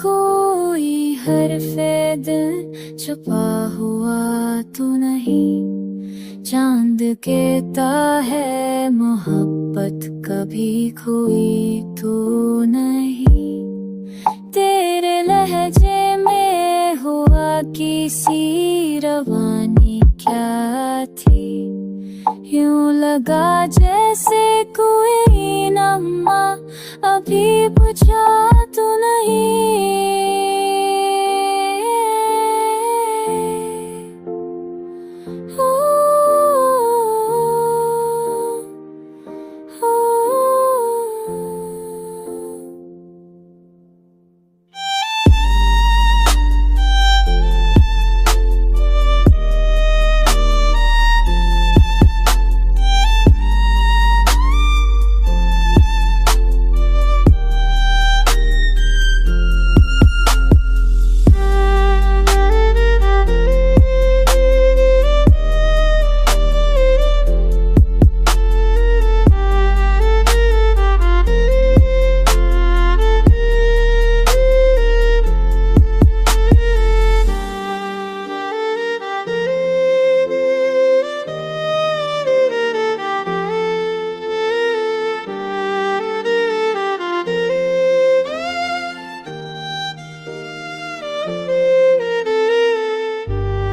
कोई हरफे दिल छुपा हुआ तो नहीं, चांद कहता है मोहब्बत कभी खोई तो नहीं। तेरे लहजे में हुआ किसी रवानी क्या थी, यूं लगा जैसे कोई नम्मा अभी बुझा तो नहीं।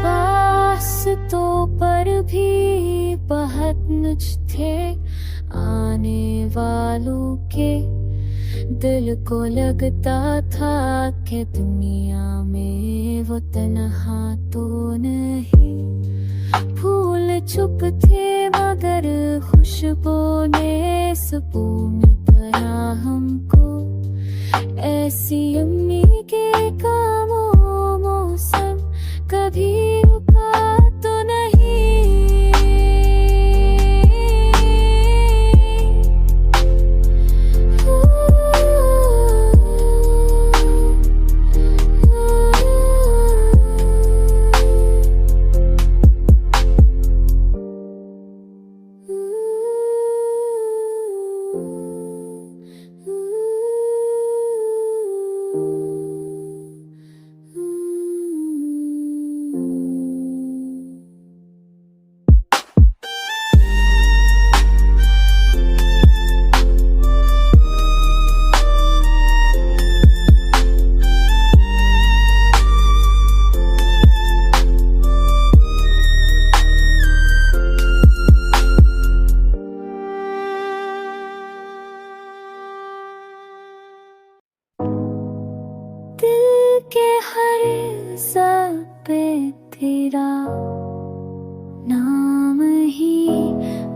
रास्तों पर भी बहुत नुच थे आने वालों के, दिल को लगता था कि दुनिया में वो तन्हा तो नहीं। फूल चुप थे मगर खुशबू ने सुकून दिया हमको, ऐसी उम्मीदें का वो मौसम कभी रुका तो नहीं। दिल के हर सब पे तेरा नाम ही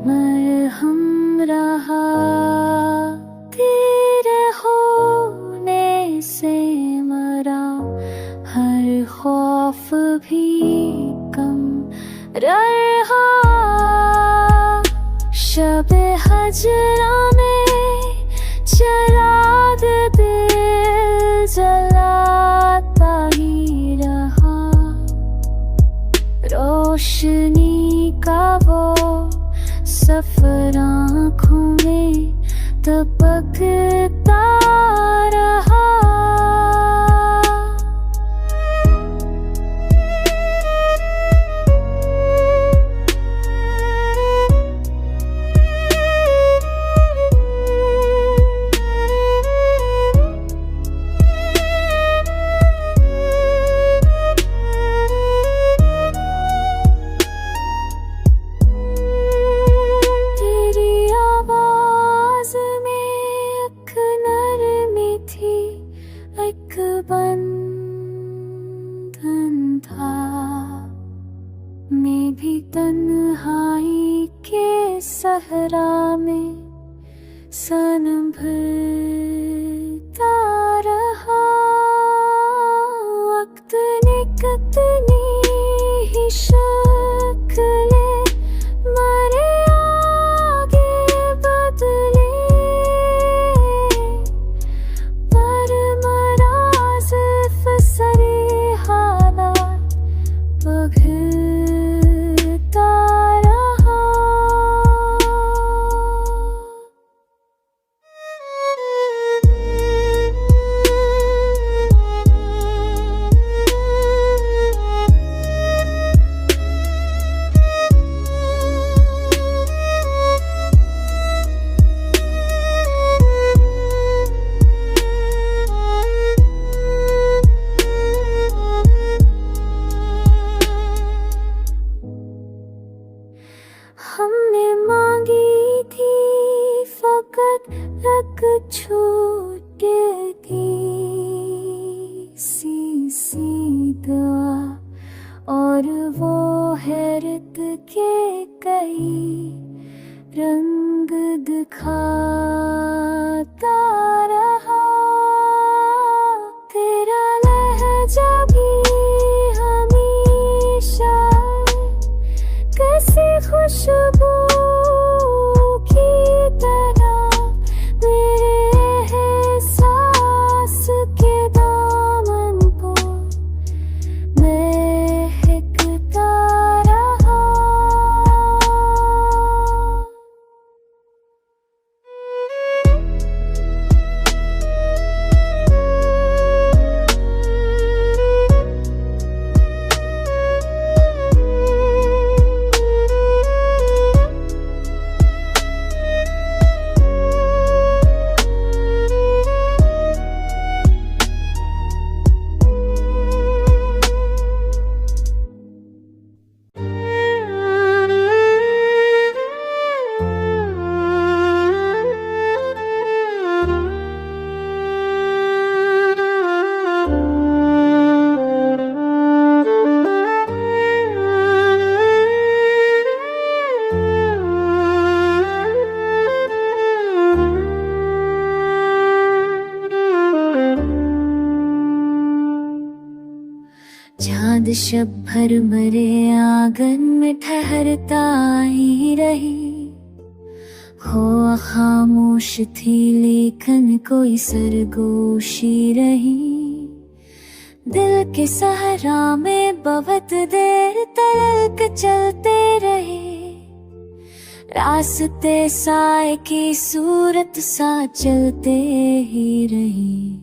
मरहम रहा, तेरे होने से मरा हर खौफ भी कम रहा। शब हजरा में चराग दिल जलाता ही रहा, रोशनी का वो सफर आँखों में दबकता रहा। मैं भी तन्हाई के सहरा में सनम भरता रहा। वक्त ने कितनी ही शक्लें मरे आगे बदले, पर मराज छूटेगी सी दुआ और वो हैरत के कई रंग दिखाता रहा। तेरा लहजा भी हमेशा कैसी खुशबू की तरह मेरे एहसास के दामन को महकता रहा। चाँद शब भर मरे आंगन में ठहरता ही रही। हो खामोश थी लेकिन कोई सरगोशी रही। दिल के सहरा में बहुत देर तक चलते रहे। रास्ते साए की सूरत सा चलते ही रही।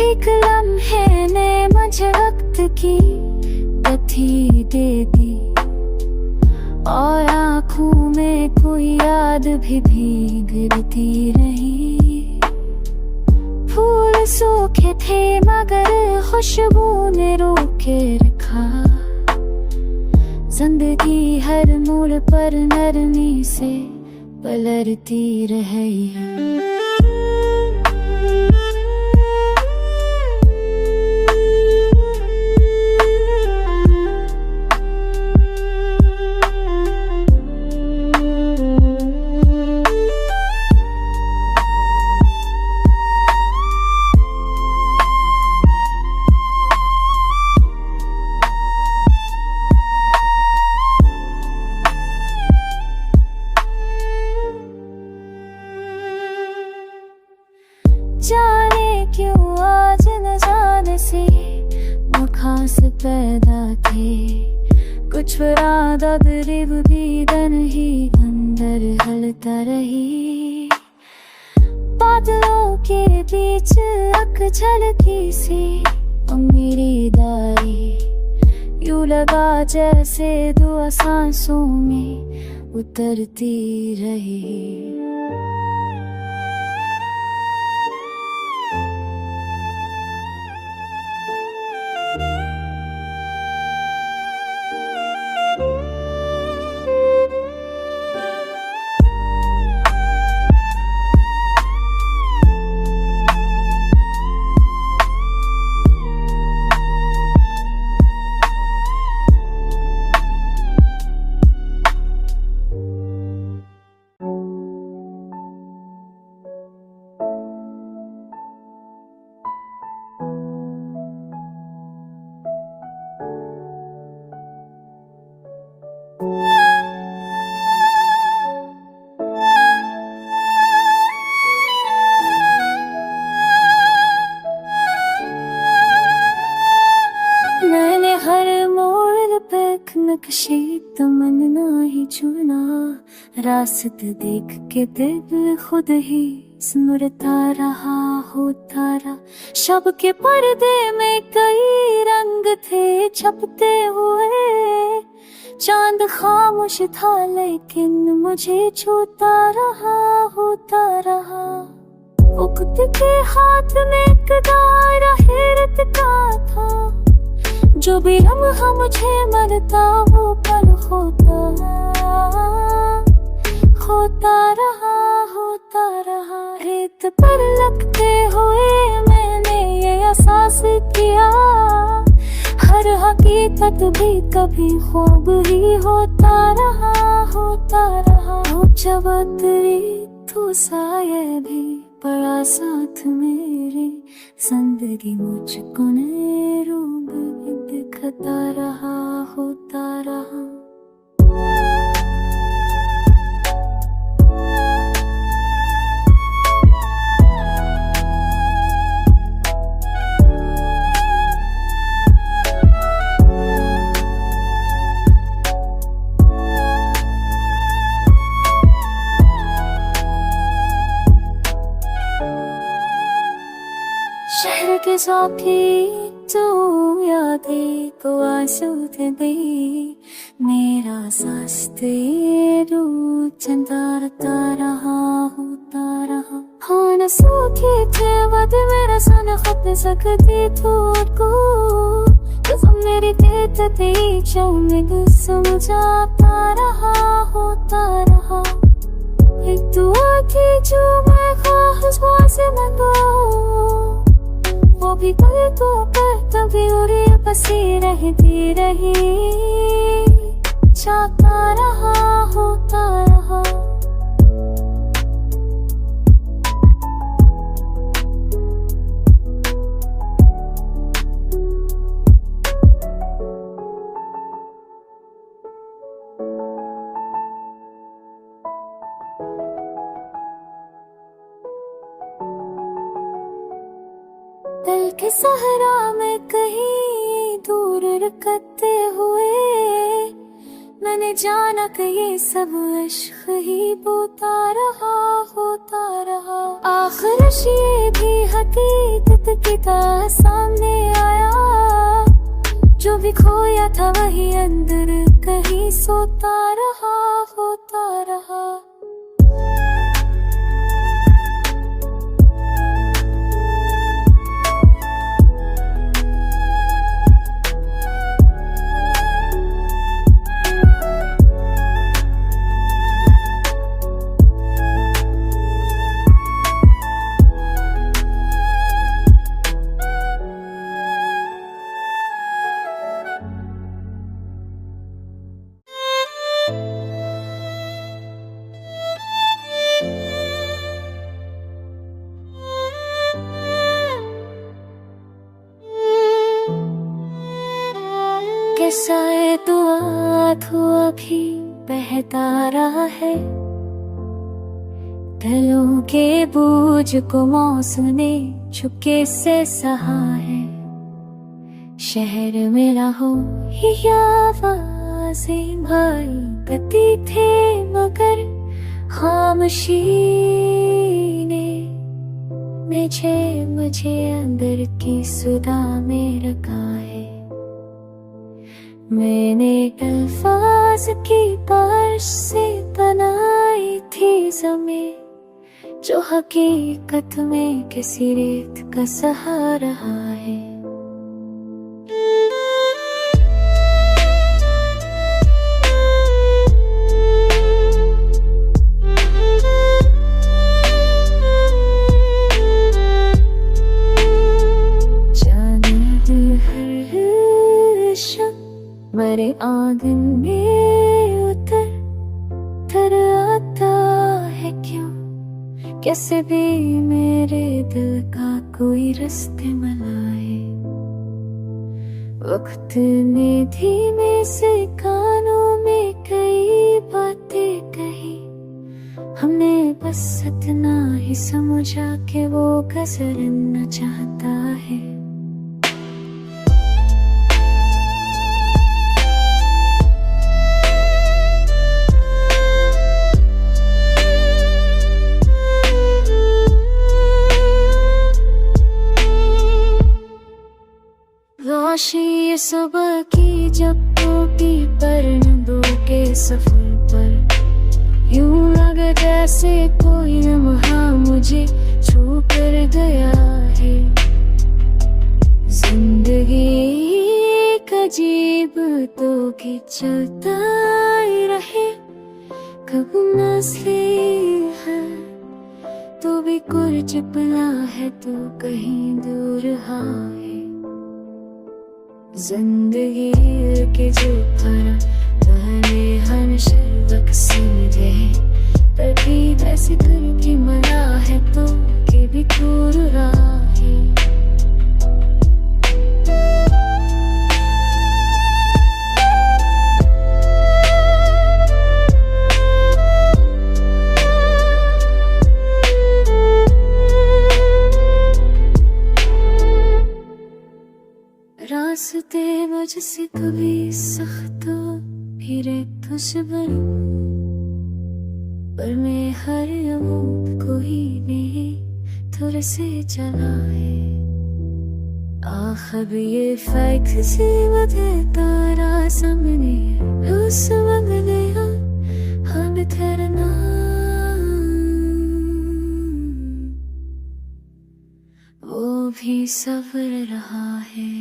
एक लम्हे ने मुझे वक्त की गति दे दी और आँखों में कोई याद भी भीगती रही। फूल सूखे थे मगर खुशबू ने रोके रखा। जिंदगी हर मोड़ पर नरमी से पलटती रही है। जाने क्यों आज न जाने से मुखास पैदा थे। कुछ राधा गरीब भी दन ही अंदर हलता रही। बादलों के बीच अक झलकी सी मेरी दारी यूं लगा जैसे दुआ सांसों में उतरती रही। नक्शे तमन्ना ही चुना। रास्ते देख के दिल खुद ही स्मुरता रहा होता रहा। शब के पर्दे में कई रंग थे छपते हुए, चांद खामोश था लेकिन मुझे छूता रहा होता रहा। वक्त के हाथ में एक दायरा हैरत का था, जो भी लम्हा मुझे मरता वो पल होता रहा होता रहा। रेत पर लगते हुए मैंने ये एहसास किया, हर हकीकत भी कभी ख्वाब ही होता रहा होता रहा। जब तेरी तो साये भी पड़ा साथ मेरे, जिंदगी मुझको नए रूप दिखता रहा होता रहा। शहर के सौखी तो यादें को आंसू दे दी, मेरा सांस तेरू चंदारता रहा होता रहा। हाँ न सूखे थे वद मेरा सन खत सकती तुझको, कसम मेरी देते चौमिग समझाता रहा होता रहा। एक दुआ थी जो मैं ख्वाहिश से मंगाऊं, वो भी कल तो पर तभी उड़ी बसी रहती रही, चाहता रहा होता रहा। दिल के सहरा में कहीं दूर रखते हुए, मैंने जाना कि ये सब इश्क ही बोता रहा होता रहा। आखिर ये भी हकीकत की तरह सामने आया, जो भी खोया था वही अंदर कहीं सोता रहा होता रहा। कैसा है दुआ तो अभी बहता रहा है, दिलों के बोझ को मौसम ने चुपके से सहा है। शहर में रहो या आवाज़ें भाई गति थे, मगर खामोशी ने मुझे अंदर की सुधा में रखा है। मैंने अल्फाज की बारिश से बनाई थी ज़मीं, जो हकीकत में किसी रेत का सहारा है। मेरे आंगन में उतर आता है क्यों, कैसे भी मेरे दिल का कोई रास्ते मिलाए। वक्त ने धीमे से कानों में कई बातें कही, हमने बस इतना ही समझा कि वो गुजरना चाहता है। तलाशी ये सुबह की जब टूटी परिंदों के सफर पर, यूं लगा जैसे कोई लम्हा मुझे छू कर गया है। जिंदगी एक अजीब तो कि चलता ही रहे, कब नस्ले है तो भी कुछ पला है तो कहीं दूर है। जिंदगी के जो फरा पहले हर शर्वक समझे, तभी वैसे करके मरा है तो के भी दूर रहा है। रास्ते मुझसे कभी सख्त फिरे दुश्मन, पर मैं हर उम्मीद को ही नहीं थोड़े से चला है। आखिर ये फैक से मुझे तारा सामने उस मंगले हम तेरा नाम, वो भी सफर रहा है।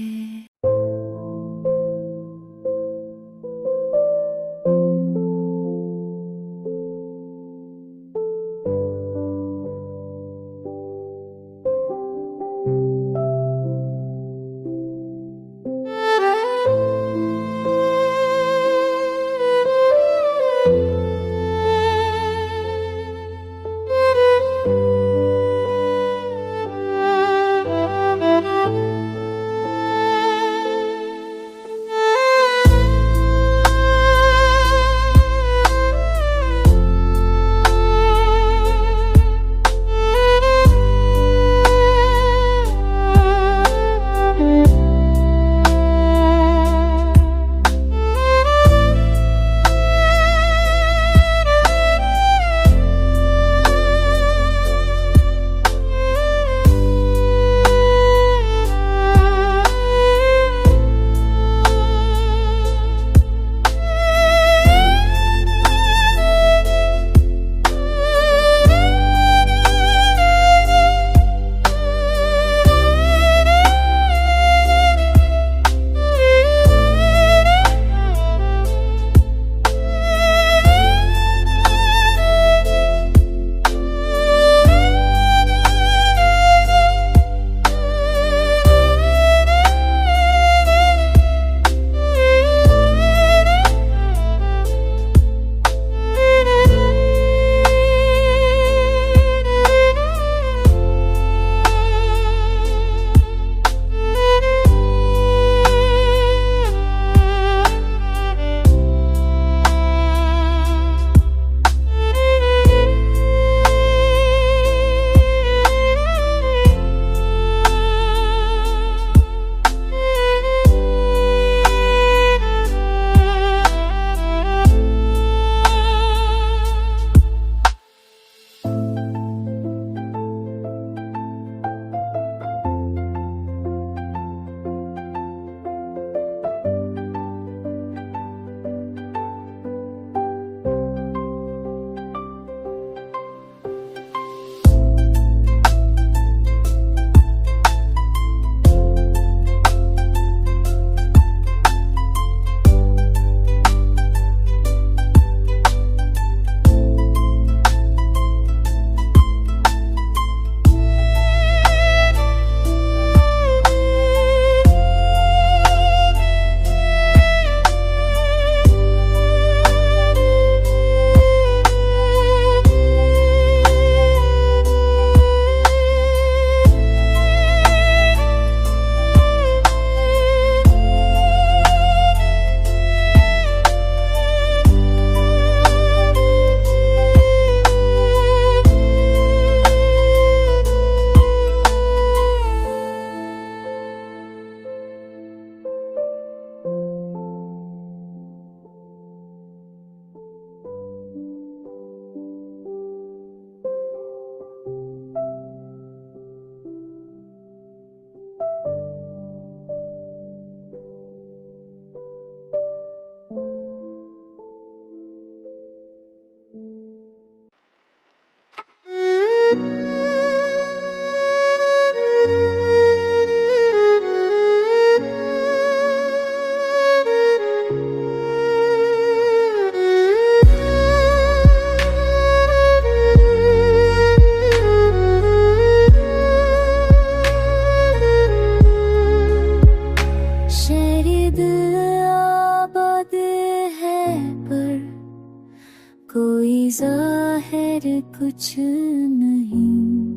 खैर कुछ नहीं।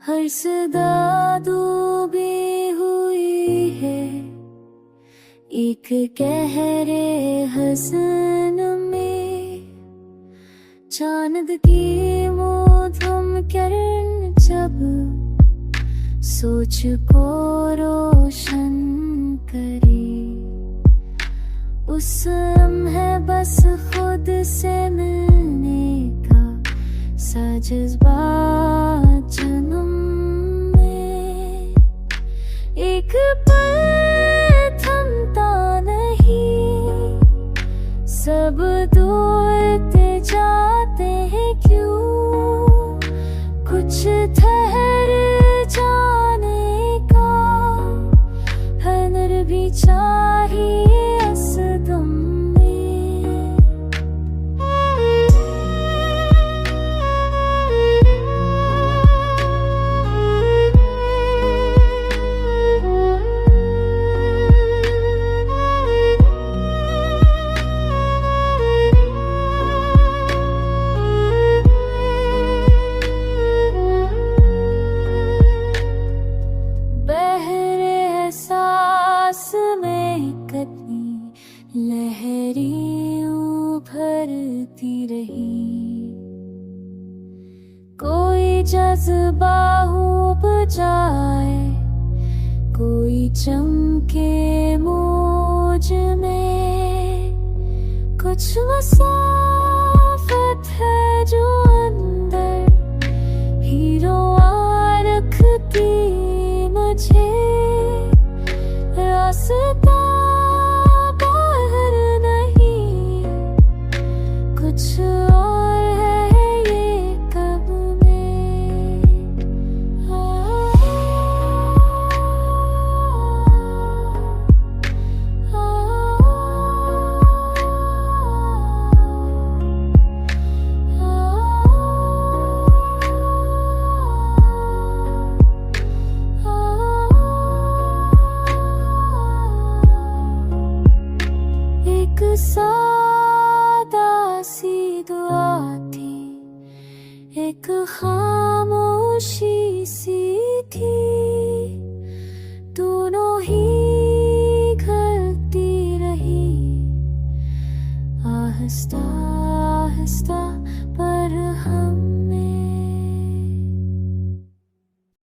हर सदा डूबी हुई है एक गहरे हसन में। चांद की मौसम किरण जब सोच को रोशन करे, उस लम्हे बस खुद से मिलने का सा जज्बा जन्म में। एक पल थमता नहीं, सब दौड़ते जाते हैं क्यों। कुछ ठहर जाने का हुनर भी चाहिए इस दम में। लहरें उभरती रही, कोई जज्बा ऊब जाए, कोई चमके मौज में। कुछ मसाफत है जो अंदर हीरो रखती मुझे। रास्ता कुछ और है ये कब में। एक सी दुआ थी, एक खामोशी सी थी, दोनों ही घलती रही। आहिस्ता आहिस्ता पर